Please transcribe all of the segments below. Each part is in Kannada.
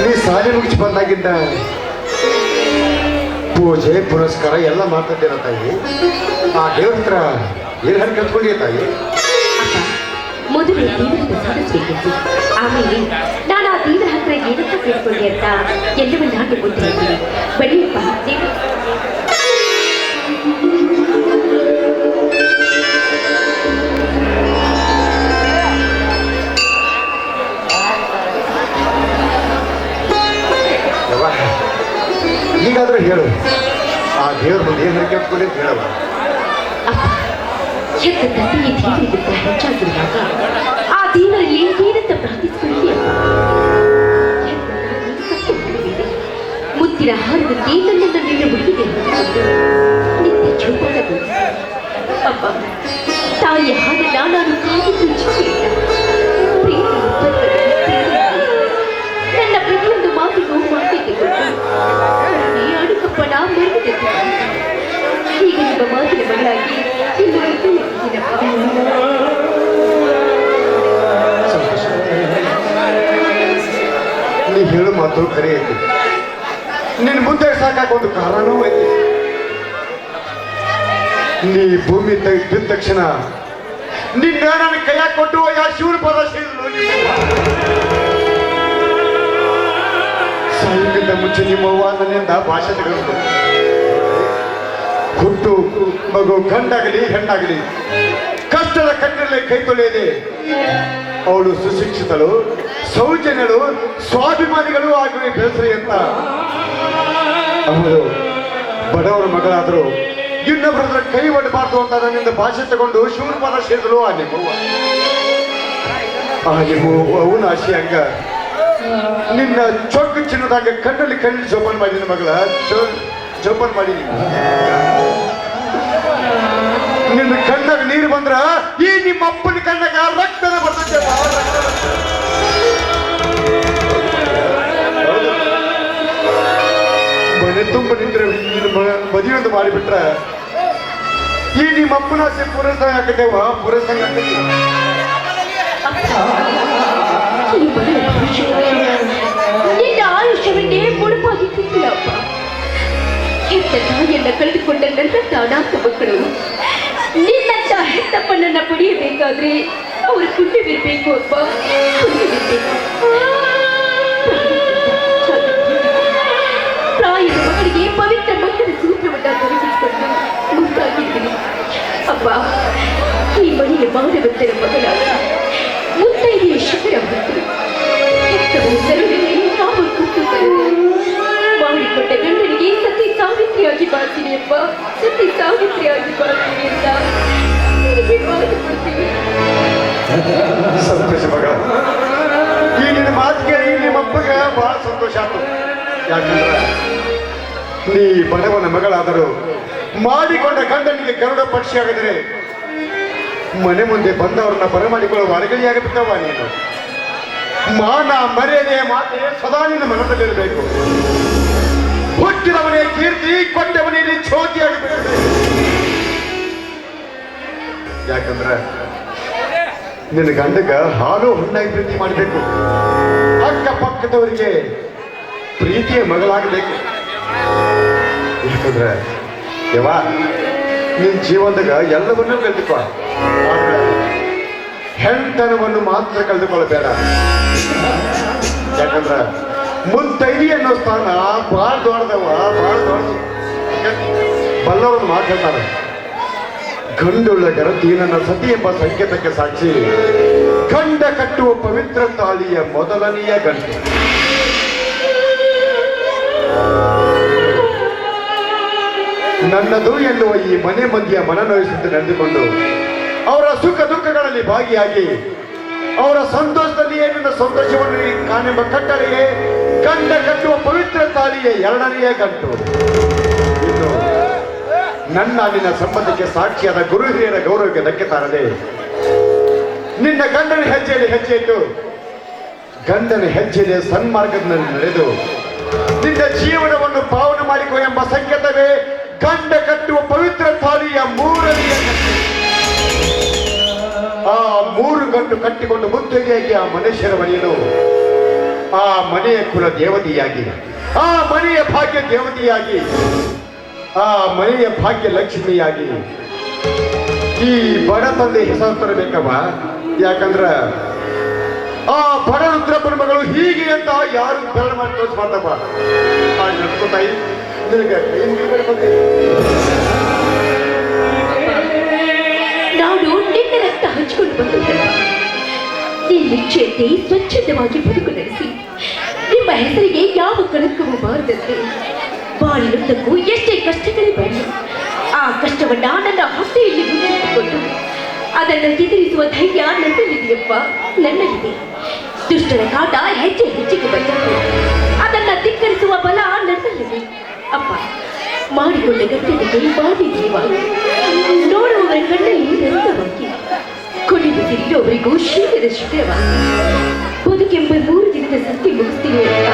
ನೀ ಶಾಲೆ ಮುಗಿಸಿ ಬಂದಾಗಿಂದ ಪೂಜೆ ಪುರಸ್ಕಾರ ಎಲ್ಲ ಮಾಡ್ತಿದ್ದೀರ ತಾಯಿ. ಆ ದೇವ್ರ ಹತ್ರ ಏನು ಹಣ್ಣು ಕಲ್ತ್ಕೊಂಡಿಯ ತಾಯಿ? ಮೊದಲು ದೇವರಿಂದ ಸಾಧಿಸಬೇಕಿತ್ತು, ಆಮೇಲೆ ನಾನು ಆ ದೇವರ ಹತ್ರ ಏನಂತ ಕೇಳ್ಕೊಂಡೆ ಅಂತ ಎಲ್ಲವನ್ನ ನಾನು ಗೊತ್ತಿರ್ತೀನಿ. ಬನ್ನಿಯಪ್ಪ ದೇವ. ಈಗಾದ್ರೂ ಹೇಳು, ಆ ದೇವ್ರ ಮುಂದೆ ಏನು ಕೇಳ್ಕೊಂಡೆ ಅಂತ ಹೇಳವ. ಹೆತ್ತ ತಂದೆಯ ದೇವರಿಗಿಂತ ಹೆಚ್ಚಾಗಿರುವಾಗ ಆ ದೇವರಲ್ಲಿ ಏನಂತ ಪ್ರಾರ್ಥಿಸಿಕೊಳ್ಳಿ. ಮುತ್ತಿನ ಹಾರದಂತೆ ನನ್ನನ್ನು ನಿನ್ನ ಹುಡುಗಿಗೆ ನಿತ್ಯ ಜೋಪಾನದು. ಅಪ್ಪ, ತಾಯಿಯ ಹಾರನ್ನ ನಾನು ಕಾದಿದ್ದು ಚಿಕ್ಕಿಲ್ಲ. ನನ್ನ ಪ್ರತಿಯೊಂದು ಮಾತಿಗೂ ಮಾತಿಗೆ ಕೊಟ್ಟು ಅಡುಕಪ್ಪನ ಮರುಗಿದೆ. ಈಗ ನಿಮ್ಮ ಮಾತಿನ ಮಗಳಾಗಿ ನೀ ಹೇಳು ಮಾತು ಕರೆ ಐತಿ. ನಿನ್ನ ಮುಂದೆ ಸಾಕಾಕ ಒಂದು ಕಾರಣವೂ ಐತಿ. ನೀ ಭೂಮಿ ಬಿದ್ದ ತಕ್ಷಣ ನಿನ್ನ ನನ್ನ ಕೈಯಾಗ ಕೊಟ್ಟು ಯಾ ಶಿವನ ಪದ ಸಾಯಕ್ಕಿಂತ ಮುಂಚೆ ನಿಮ್ಮವ್ವ ನನ್ನಿಂದ ಭಾಷೆ ತಗೊಂಡು ಹುಟ್ಟು ಮಗು ಗಂಡಾಗಲಿ ಹೆಣ್ಣಾಗಲಿ ಕಷ್ಟದ ಕಣ್ಣಲ್ಲಿ ಕೈ ತೊಳೆಯದೆ ಅವಳು ಸುಶಿಕ್ಷಿತಳು, ಸೌಜನ್ಯಳು, ಸ್ವಾಭಿಮಾನಿಗಳು ಆಗುವೆ ಬೆಳೆಸರಿ ಅಂತ ಅವಳು ಬಡವರ ಮಗಳಾದರೂ ಇನ್ನೊಬ್ಬರ ಕೈ ಒಡ್ಡಬಾರ್ದು ಅಂತ ನನ್ನಿಂದ ಭಾಷೆ ತಗೊಂಡು ಶಿವನ ಪಾದ ಸೇರಿದಳು ಆ ನಿಮ್ಮವ್ವ. ಆ ನಿಮ್ಮವ್ವನ ಆಶೆ ಹಂಗ ನಿನ್ನ ಚೊಕ್ಕು ಚಿನ್ನದಾಗ ಕಣ್ಣಲ್ಲಿ ಕಣ್ಣಲ್ಲಿ ಜೋಪಾನ ಮಾಡಿ ನಿನ್ನ ಮಗಳ ಜೋಪಾನ ಮಾಡಿ ನಿನ್ನ ಕಣ್ಣಾಗ ನೀರು ಬಂದ್ರ ಈ ನಿಮ್ಮ ಅಪ್ಪನ ಕಣ್ಣಾಗ ರಕ್ತದ ಬರ್ತದೆ. ಮನೆ ತುಂಬ ನಿಂದ್ರೆ ನಿನ್ನ ಮದುವೆ ಒಂದು ಮಾಡಿಬಿಟ್ರ ಈ ನಿಮ್ಮ ಅಪ್ಪನ ಆಸೆ ಪುರಸ್ಕಾರ ಹಾಕತೇವ ಪುರಸ್ಕಾರ ನಿನ್ನ ಆಯುಷ್ಯವನ್ನೇ ಮುಡುಪಾಗಿಟ್ಟಿಲ್ಲಪ್ಪ. ಹೆತ್ತ ತಾಯಿಯನ್ನ ಕಳೆದುಕೊಂಡ ನನ್ನ ಅನಾಥ ಮಕ್ಕಳು ನಿನ್ನಂತ ಹೆತ್ತಪ್ಪನನ್ನ ಪಡೆಯಬೇಕಾದ್ರೆ ಅವರು ಪುಣ್ಯವಿರ್ಬೇಕು ಅಪ್ಪ, ಪುಣ್ಯವಿರ್ಬೇಕು. ಪ್ರಾಯದ ಮಕ್ಕಳಿಗೆ ಪವಿತ್ರ ಮಂದಿರ ಸೂತ್ರವನ್ನ ತೊಡಗಿಸಿಕೊಂಡು ಮುಂದಾಗಿದ್ದೀನಿ ಅಪ್ಪ. ಈ ಮನೆಯ ಮಾನವಂತರ ಮಗಳಾದ ಮುತ್ತೈದೆಯ ಶಿಖರ ಹೊತ್ತು ಹೆತ್ತವು ಸರಳನೆ ಯಾವ ಕುತ್ತು ಮಾಡಿಕೊಂಡ ಗಂಡನಿಗೆ ಸತಿ ಸಾವಿತ್ರಿಯಾಗಿ ಬಾಳ್ತೀನಿ ಅಪ್ಪ, ಸತಿ ಸಾವಿತ್ರಿಯಾಗಿ ಬಾಳ್ತೀನಿ ಅಂತ ನಿನಗೆ ಮಾತು ಕೊಡ್ತೀನಿ. ಸಂತೋಷ ಮಗ, ಈ ನಿನ್ನ ಮಾತು ಕೇಳಿ ನಿಮ್ಮಪ್ಪಗ ಬಹಳ ಸಂತೋಷ ಆಯ್ತು. ಯಾಕಂದ್ರೆ ನೀ ಬಡವನ ಮಗಳಾದರೂ ಮಾಡಿಕೊಂಡ ಗಂಡನಿಗೆ ಗರುಡ ಪಕ್ಷಿ ಆಗಿದ್ರೆ ಮನೆ ಮುಂದೆ ಬಂದವರನ್ನ ಬರಮಾಡಿಕೊಳ್ಳುವ ಹೊರಗಡೆಯಾಗಬಿಟ್ಟವ ನೀನು. ಮಾನ ಮರ್ಯಾದೆ ಮಾತೆ ಸದಾ ನಿನ್ನ ಮನದಲ್ಲಿರಬೇಕು. ಹುಟ್ಟಿದವನೇ ಕೀರ್ತಿ, ಕೊಟ್ಟವನೇ ಜ್ಯೋತಿಯಾಗಬೇಕು. ಯಾಕಂದ್ರೆ ನಿನ್ನ ಗಂಡಗ ಹಾಲು ಹಣ್ಣಾಗಿ ಪ್ರೀತಿ ಮಾಡಬೇಕು. ಅಕ್ಕಪಕ್ಕದವರಿಗೆ ಪ್ರೀತಿಯ ಮಗಳಾಗಬೇಕು. ಯಾಕಂದ್ರೆ ಯವ ನಿನ್ನ ಜೀವನದಾಗ ಎಲ್ಲವನ್ನೂ ಕಲ್ತುಕೋ, ಹೆಣ್ತನವನ್ನು ಮಾತ್ರ ಕಳೆದುಕೊಳ್ಳಬೇಡ. ಯಾಕಂದ್ರ ಮುತ್ತೈದಿ ಅನ್ನೋ ಸ್ಥಾನ ಭಾಳ ದೊಡ್ಡದವ, ಭಾಳ ದೊಡ್ಡದು. ಬಲ್ಲವರು ಮಾತಾಡ್ತಾರೆ, ಗಂಡುಳ್ಳ ಗರತಿ ನನ್ನ ಸತಿ ಎಂಬ ಸಂಕೇತಕ್ಕೆ ಸಾಕ್ಷಿ ಗಂಡ ಕಟ್ಟುವ ಪವಿತ್ರ ತಾಳಿಯ ಮೊದಲನೆಯ ಗಂಟೆ. ನನ್ನದು ಎನ್ನುವ ಈ ಮನೆ ಮಂದಿಯ ಮನನೋಯಿಸುತ್ತೆ ನಡೆದುಕೊಂಡು ಅವರ ಸುಖ ದುಃಖಗಳಲ್ಲಿ ಭಾಗಿಯಾಗಿ ಅವರ ಸಂತೋಷದಲ್ಲಿಯೇ ನನ್ನ ಸಂತೋಷವನ್ನು ಕಾಣೆಂಬ ಕಟ್ಟಳೆಗೆ ಗಂಡ ಕಟ್ಟುವ ಪವಿತ್ರ ತಾಳಿಯ ಎರಡನೆಯ ಗಂಟು. ಇನ್ನು ನನ್ನ ನಿನ್ನ ಸಂಬಂಧಕ್ಕೆ ಸಾಕ್ಷಿಯಾದ ಗುರು ಹಿರಿಯರ ಗೌರವಕ್ಕೆ ಧಕ್ಕೆ ತಾರದೆ ನಿನ್ನ ಗಂಡನ ಹೆಜ್ಜೆಯಲ್ಲಿ ಹೆಜ್ಜೆ ಇಟ್ಟು ಗಂಡನ ಹೆಜ್ಜೆಯಲ್ಲಿ ಸನ್ಮಾರ್ಗದಲ್ಲಿ ನಡೆದು ನಿನ್ನ ಜೀವನವನ್ನು ಪಾವನ ಮಾಡಿಕೊ ಎಂಬ ಸಂಕೇತವೇ ಗಂಡ ಕಟ್ಟುವ ಪವಿತ್ರ ತಾಳಿಯ ಮೂರನೆಯ ಗಂಟೆ. ಆ 3 ಗಂಟು ಕಟ್ಟಿಕೊಂಡು ಮುತ್ತೈದೆಯಾಗಿ ಆ ಮನುಷ್ಯರ ಮನೆಯಲು ಆ ಮನೆಯ ಕುಲ ದೇವತೆಯಾಗಿ, ಆ ಮನೆಯ ಭಾಗ್ಯ ದೇವತೆಯಾಗಿ, ಆ ಮನೆಯ ಭಾಗ್ಯ ಲಕ್ಷ್ಮಿಯಾಗಿ ಈ ಬಡ ತಂದೆ ಹೆಸರು ತರಬೇಕವ. ಯಾಕಂದ್ರ ಆ ಬಡ ರುದ್ರಪ್ಪನ ಮಗಳು ಹೀಗೆ ಅಂತ ಯಾರು ಬೆರಳು ಮಾಡಿ ತೋರಿಸ್ಬಾರ್ದಪ್ಪ. ಹಾಗೆ ನಡ್ಕೋತಾಯಿ ನಿನಗೆ ನಾನು ನಿನ್ನ ರಕ್ತ ಹಂಚಿಕೊಂಡು ಬಂದಿದ್ದೇನೆ. ನಿರೀಕ್ಷೆಯಂತೆ ಸ್ವಚ್ಛಂದವಾಗಿ ಬದುಕು ನಡೆಸಿ ನಿಮ್ಮ ಹೆಸರಿಗೆ ಯಾವ ಕಳಂಕವೂ ಬಾರದಂತೆ ಬಾಳಿನುದ್ದಕ್ಕೂ ಎಷ್ಟೇ ಕಷ್ಟಗಳೇ ಬರಲಿ ಆ ಕಷ್ಟವನ್ನ ನನ್ನ ಹೊಟ್ಟೆಯಲ್ಲಿ ಮುಚ್ಚಿಟ್ಟುಕೊಂಡು ಅದನ್ನು ಎದುರಿಸುವ ಧೈರ್ಯ ನನ್ನಲ್ಲಿದೆಯಪ್ಪ, ನನ್ನಲ್ಲಿದೆ. ದುಷ್ಟರ ಕಾಟ ಹೆಚ್ಚೆ ಹೆಚ್ಚಿಗೆ ಬಂದಿದೆ, ಅದನ್ನ ಧಿಕ್ಕರಿಸುವ ಬಲ ನನ್ನಲ್ಲಿದೆ. ಅಪ್ಪ, ಮಾಡಿಕೊಂಡ ಗಟ್ಟೆಗೆ ಬಾಡಿ ಜೀವ ನೋಡುವವರ ಕಣ್ಣಲ್ಲಿ ರಕ್ತವಾಗಿ ಕುಡಿದು ತಿರುಗಿಯವರಿಗೂ ಶೀಘ್ರ ಶುಭ್ರವಾಗಿ ಬದುಕೆಂಬ 3 ದಿನದ ಸತ್ಯ ಮುಗಿಸ್ತೀನಿ ಅಂತ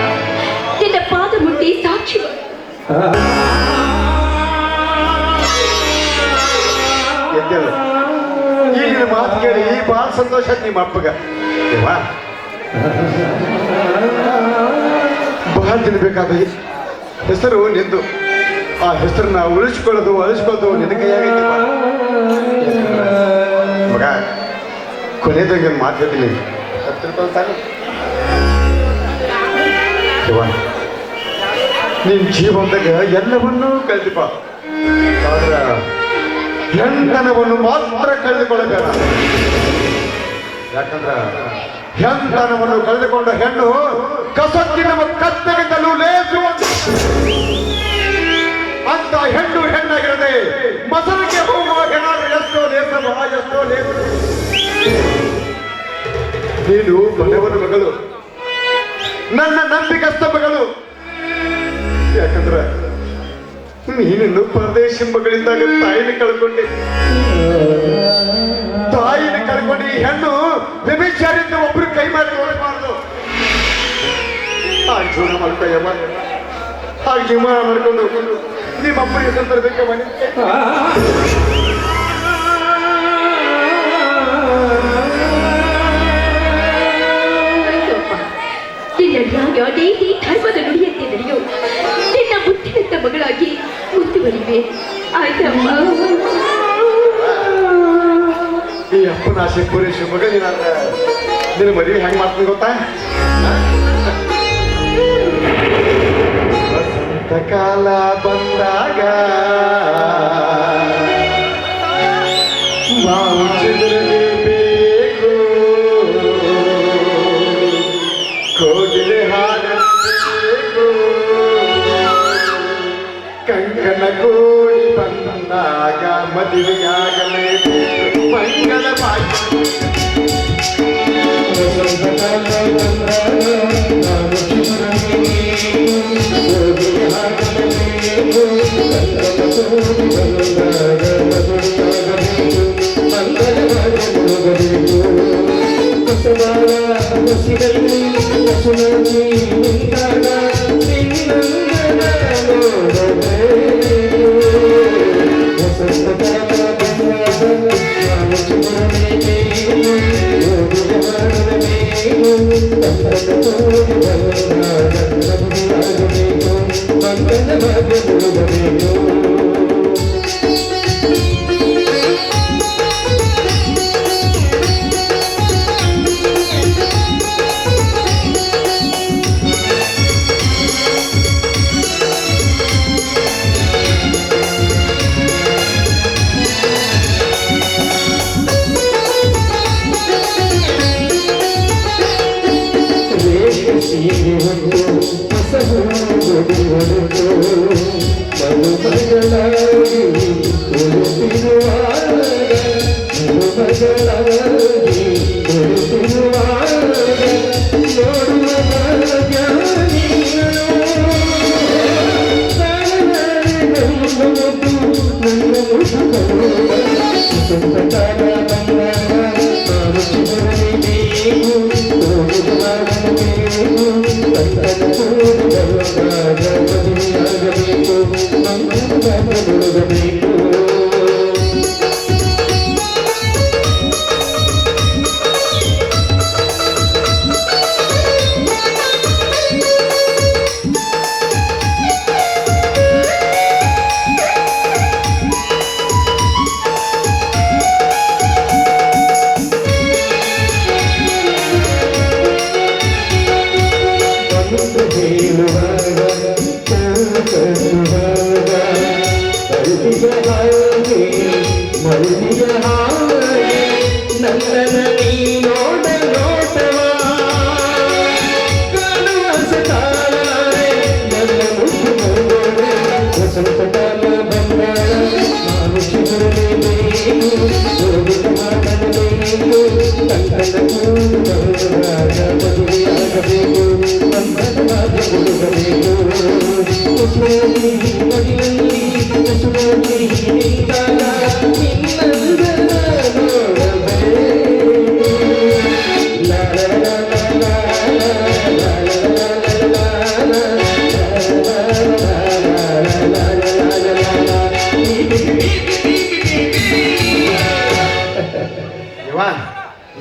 ನಿನ್ನ ಪಾದ ಮುಟ್ಟಿ ಸಾಕ್ಷಿ ಎದ್ದೇಳು. ಈಗಿನ ಮಾತು ಕೇಳಿ ಬಹಳ ಸಂತೋಷ ನಿಮ್ಮ ಅಪ್ಪಗ. ಬಹಳ ತಿನ್ಬೇಕಾದ ಹೆಸರು ನಿಂದು. ಆ ಹೆಸರನ್ನ ಅಳಿಸ್ಕೊಳ್ಳೋದು ನಿನ್ನ ಕೈಯಾಗೈತೆ ಮಗ. ಕೊನೆದಾಗ ಮಾತು ಹೇಳ್ತೀನಿ, ನಿನ್ ಜೀವನದಾಗ ಎಲ್ಲವನ್ನೂ ಕಲ್ತಿಪ್ಪ, ಆದ್ರೆ ಹೆಣ್ತನವನ್ನು ಮಾತ್ರ ಕಳೆದುಕೊಳ್ಳಬೇಡ. ಯಾಕಂದ್ರ ಹೆಣ್ತನವನ್ನು ಕಳೆದುಕೊಂಡ ಹೆಣ್ಣು ಕಸಕ್ಕಿನ ಕತ್ತಗಿದ್ದಲು ಲೇಸು ಅಂತ ಹೆಣ್ಣು ಹೆಣ್ಣಾಗಿರದೆ ಮಸಲಿಗೆ ಹೋಗುವ ಹೆಣ್ಣಾದ್ರೆ ಎಷ್ಟೋ ಲೇಸವ, ಎಷ್ಟೋ ಲೇಸು. ನೀನು ಬಡವನ ಮಗಳು, ನನ್ನ ನಂಬಿಕಸ್ಥ ಮಗಳು. ಯಾಕಂದ್ರ ನೀನು ಪರದೇಶಿ ಮಗಳಿದ್ದಾಗ ತಾಯಿನ ಕಳ್ಕೊಂಡೆ. ತಾಯಿನ ಕಳ್ಕೊಂಡು ಈ ಹೆಣ್ಣು ವ್ಯಭಿಚಾರಿಂದ ಒಬ್ರು ಕೈ ಮಾಡಿ ನೋಡಬಾರ್ದು. ಆ ಜೀವನ ಮಾಡ್ಕೊಯ್ಯಮ್ಮ, ಆ ಜೀವನ ಮಾಡ್ಕೊಂಡು ನಿಮ್ಮ ಅಪ್ಪನಿಗೆ ತರಬೇಕ ಮನೆ. ನೀತಿ ಧರ್ಮದ ನುಡಿಯಂತೆ ನಡೆಯೋ ನಿನ್ನ ಮುತ್ತಿನಂತ ಮಗಳಾಗಿ ಮುಂದುವರಿವೆ. ಆಯ್ತಮ್ಮ. ಈ ಅಪ್ಪನ ಆಸೆ ಪೂರೈಸಿ ಮಗನಿನ ನಿನ್ನ ಮದುವೆ ಹೆಂಗ್ ಮಾಡ್ತೀನಿ ಗೊತ್ತಾ? ವಸಂತ ಕಾಲ ಬಂದಾಗ ಮಾವು ಚಿಗುರಬೇಕು, ಕೋಗಿಲೆ ಹಾಡಬೇಕು, ಕಂಕಣ ಕೋಡಿ ಬಂದಾಗ ಮದುವೆಯಾಗಬೇಕು ಮಂಗಲ ಭಾಗ್ಯ.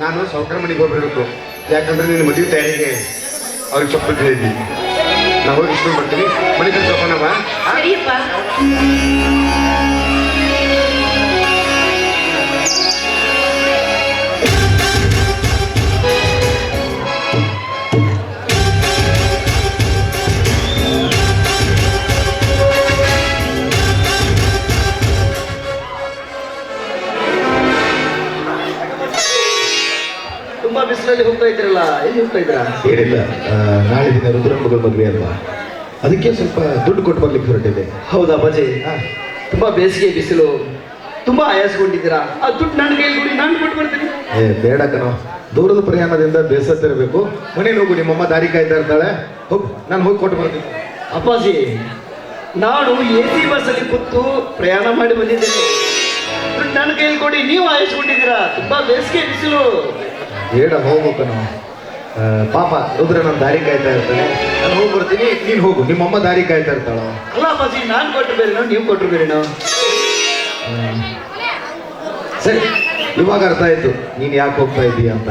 ನಾನು ಸೌಕರ್ಯ ಮನೆಗೆ ಹೋಗ್ಬೇಕು, ಯಾಕಂದ್ರೆ ನಿನ್ನ ಮದುವೆ ತಯಾರಿಗೆ ಅವ್ರಿಗೆ ಚಪ್ಪಲ್ ಹೇಳಿದ್ವಿ. ನಾ ಹೋಗಿ ಇಷ್ಟು ಬರ್ತೀನಿ, ಮನೆ ಕಡೆ ಸೊಪ್ಪನವ. ಸರಿಯಪ್ಪ. ತುಂಬಾ ಬಿಸಿಲಲ್ಲಿ ಹೋಗ್ತಾ ಇದ್ರಲ್ಲ, ಎಲ್ಲಿ ಹೋಗ್ತಾ ಇದ್ರ? ಏನಿಲ್ಲ, ನಾಳೆ ದಿನ ರುದ್ರನ್ ಮಗಳ ಮದುವೆ ಅಲ್ವಾ, ಅದಕ್ಕೆ ಸ್ವಲ್ಪ ದುಡ್ಡು ಕೊಟ್ಟು ಬರ್ಲಿಕ್ಕೆ ಹೊರಟಿದೆ. ಹೌದಾ ಅಪ್ಪಾಜಿ? ತುಂಬಾ ಬೇಸಿಗೆ ಬಿಸಿಲು, ತುಂಬಾ ಆಯಾಸಗೊಂಡಿದ್ದೀರಾ. ಆ ದುಡ್ಡು ನನ್ನ ಕೈಯಲ್ಲಿ ಕೊಡಿ, ನಾನು ಕೊಟ್ಟು ಬರ್ತೀನಿ. ಬೇಡ ಕಣೋ, ದೂರದ ಪ್ರಯಾಣದಿಂದ ಬೇಸತ್ತಿರಬೇಕು. ಮನೇಲಿ ಹೋಗು, ನಿಮ್ಮಮ್ಮ ದಾರಿ ಕಾಯ್ತಾ ಇರ್ತಾಳೆ. ಹೋಗು, ನಾನು ಹೋಗಿ ಕೊಟ್ಟು ಬರ್ತೀನಿ. ಅಪ್ಪಾಜಿ, ನಾನು AC ಬಸ್ಸಲ್ಲಿ ಕೂತು ಪ್ರಯಾಣ ಮಾಡಿ ಬಂದಿದ್ದೇನೆ. ದುಡ್ಡು ನನ್ನ ಕೈಯಲ್ಲಿ ಕೊಡಿ, ನೀವು ಆಯಾಸಗೊಂಡಿದ್ದೀರಾ, ತುಂಬಾ ಬೇಸಿಗೆ ಬಿಸಿಲು. ಬೇಡ, ಹೋಗ್ಬೇಕನು. ಪಾಪ ರುದ್ರ ನನ್ನ ದಾರಿ ಕಾಯ್ತಾ ಇರ್ತಾನೆ, ನಾನು ಹೋಗಿ ಬರ್ತೀನಿ. ನೀನು ಹೋಗು, ನಿಮ್ಮಮ್ಮ ದಾರಿ ಕಾಯ್ತಾ ಇರ್ತಾಳ. ಅಲ್ಲ ಅಪ್ಪಾಜಿ, ನಾನು ಕೊಟ್ಟರು ಬೇರೆನೋ, ನೀವು ಕೊಟ್ಟರು ಬೇರೆನೋ? ಸರಿ, ಇವಾಗ ಅರ್ಥ ಆಯ್ತು ನೀನು ಯಾಕೆ ಹೋಗ್ತಾ ಇದ್ದೀಯ ಅಂತ.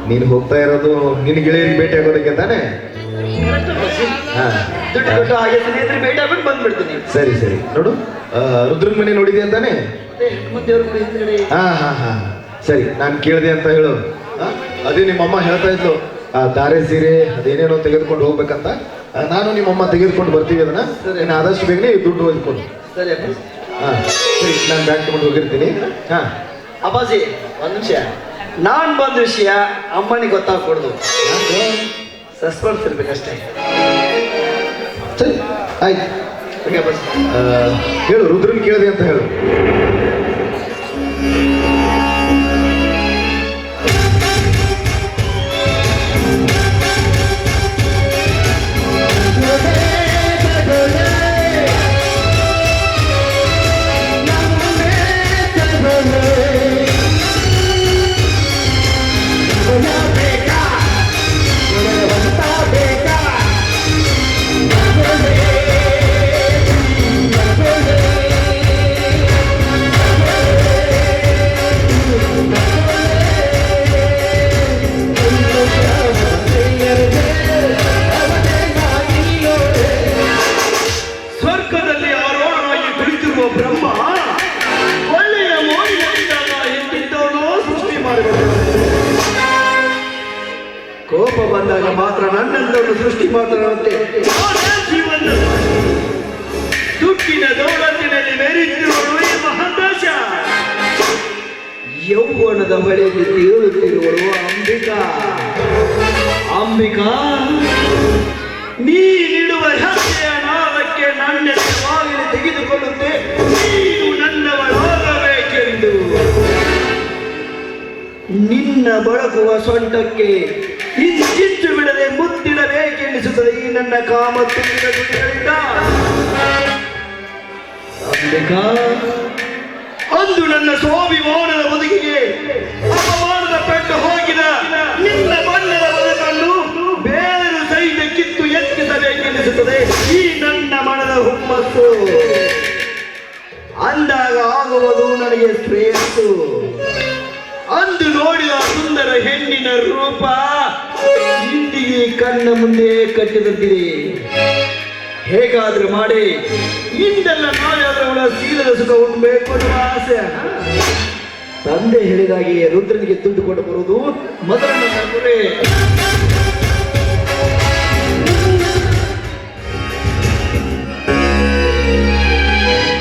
ನೀನು ಹೋಗ್ತಾ ಇರೋದು ನಿನ್ನ ಗೆಳೆಯರಿಗೆ ಭೇಟಿ ಆಗೋದಕ್ಕೆ ತಾನೆ? ಹಾ, ದುಡ್ಡು ಕೊಟ್ಟು ಹಾಗೆ ಸ್ನೇಹಿತರು ಭೇಟಿ ಆಗ್ಬಿಟ್ಟು ಬಂದ್ಬಿಡ್ತೀನಿ. ಸರಿ ಸರಿ. ನೋಡು, ರುದ್ರನ್ ಮನೆ ನೋಡಿದ್ಯಾ ತಾನೆ? ದೇವ್ರ ಮನೆ ಹಿಂದ್ಗಡೆ. ಹಾ, ಸರಿ, ನಾನು ಕೇಳಿದೆ ಅಂತ ಹೇಳು. ಅದೇ ನಿಮ್ಮಮ್ಮ ಹೇಳ್ತಾ ಇದ್ಲು, ಧಾರೆ ಸೀರೆ ಅದೇನೇನೋ ತೆಗೆದುಕೊಂಡು ಹೋಗ್ಬೇಕಂತ. ನಾನು ನಿಮ್ಮಮ್ಮ ತೆಗೆದುಕೊಂಡು ಬರ್ತೀವಿ ಅದನ್ನ. ನೀನು ಆದಷ್ಟು ಬೇಗನೆ ದುಡ್ಡು ಒಯ್ದುಕೊಂಡು. ಸರಿ ಅಪ್ಪ. ಸರಿ, ನಾನು ಬ್ಯಾಂಕ್ ತಗೊಂಡು ಹೋಗಿರ್ತೀನಿ. ಅಪ್ಪಾಜಿ, ಒಂದು ನಿಮಿಷ. ನಾನು ಬಂದ ವಿಷಯ ಅಮ್ಮನಿಗೆ ಗೊತ್ತಾಗ್ಕೊಡ್ದು, ಸಸ್ಪೆನ್ಸ್ ಇರ್ಬೇಕಷ್ಟೇ. ಸರಿ, ಆಯ್ತು. ಓಕೆ ಅಪ್ಪಾಜಿ. ಹೇಳು, ರುದ್ರನ್ ಕೇಳಿದೆ ಅಂತ ಹೇಳು. ಸ್ವರ್ಗದಲ್ಲಿ ಆರೋಹಣವಾಗಿ ಕುಳಿತಿರುವ ಬ್ರಹ್ಮ ಒಳ್ಳೆಯ ಮೋಡಿಯಾಗಿದ್ದಾಗ ಎಂತಿದ್ದವನು ಸೃಷ್ಟಿ ಮಾಡಿದನು. ಕೋಪ ಬಂದಾಗ ಮಾತ್ರ ನನ್ನಂತವನು ಸೃಷ್ಟಿ ಮಾಡ್ತಾನಂತೆ. ಜೀವನ ದುಡ್ಡಿನ ದೌಲತ್ತಿನಲ್ಲಿ ಮೆರೆಯುತ್ತಿರುವಳು ಈ ಮಹಾದಾಶ. ಯೌವನದ ಬಳಿಯಲ್ಲಿ ತೇಳುತ್ತಿರುವಳು ಅಂಬಿಕಾ. ಅಂಬಿಕಾ, ನೀನಿಡುವ ಹೆಜ್ಜೆಯ ನಾದಕ್ಕೆ ನನ್ನೆಸವಾಗಿ ತೆಗೆದುಕೊಳ್ಳುತ್ತೆ. ನೀನು ನನ್ನವಳಾಗಬೇಕೆಂದು ನಿನ್ನ ಬಳಕುವ ಸೊಂಟಕ್ಕೆ ಇಂಚಿಂಚು ಬಿಡದೆ ಮುತ್ತಿಡಬೇಕೆನ್ನಿಸುತ್ತದೆ ಈ ನನ್ನ ಕಾಮ ತುಂಬಿದ ಗುಡಿಗಳಿಂದ. ಅಂಬಿಕಾ, ಅಂದು ನನ್ನ ಸ್ವಾಭಿಮಾನದ ಬದುಕಿಗೆ ಅಪಮಾನದ ಪೆಟ್ಟು ಹೋಗಿದ ನಿನ್ನ ಬಣ್ಣದ ಬದುಕನ್ನು ಬೇರು ಸಹಿತ ಕಿತ್ತು ಎತ್ತಿಸಬೇಕೆನ್ನಿಸುತ್ತದೆ ಈ ನನ್ನ ಮನದ ಹುಮ್ಮಸ್ಸು. ಅಂದಾಗ ಆಗುವುದು ನನಗೆ ಶ್ರೇಯಸ್ಸು. ಅಂದು ನೋಡಿದ ಸುಂದರ ಹೆಣ್ಣಿನ ರೂಪ ಇಂದಿಗೆ ಕಣ್ಣ ಮುಂದೆ ಕಟ್ಟಿದಂತಿದೆ. ಹೇಗಾದ್ರೂ ಮಾಡಿ ಇಂದೆಲ್ಲ ನಾವ್ಯಾದ್ರೂ ಅವಳ ಶೀಲದ ಸುಖ ಉಣ್ಬೇಕು ಅನ್ನುವ ಆಸೆ. ತಂದೆ ಹೇಳಿದಾಗೆ ರುದ್ರನಿಗೆ ದುಡ್ಡು ಕೊಟ್ಟು ಬರುವುದು ಮೊದಲ ನನ್ನ ಗುರಿ.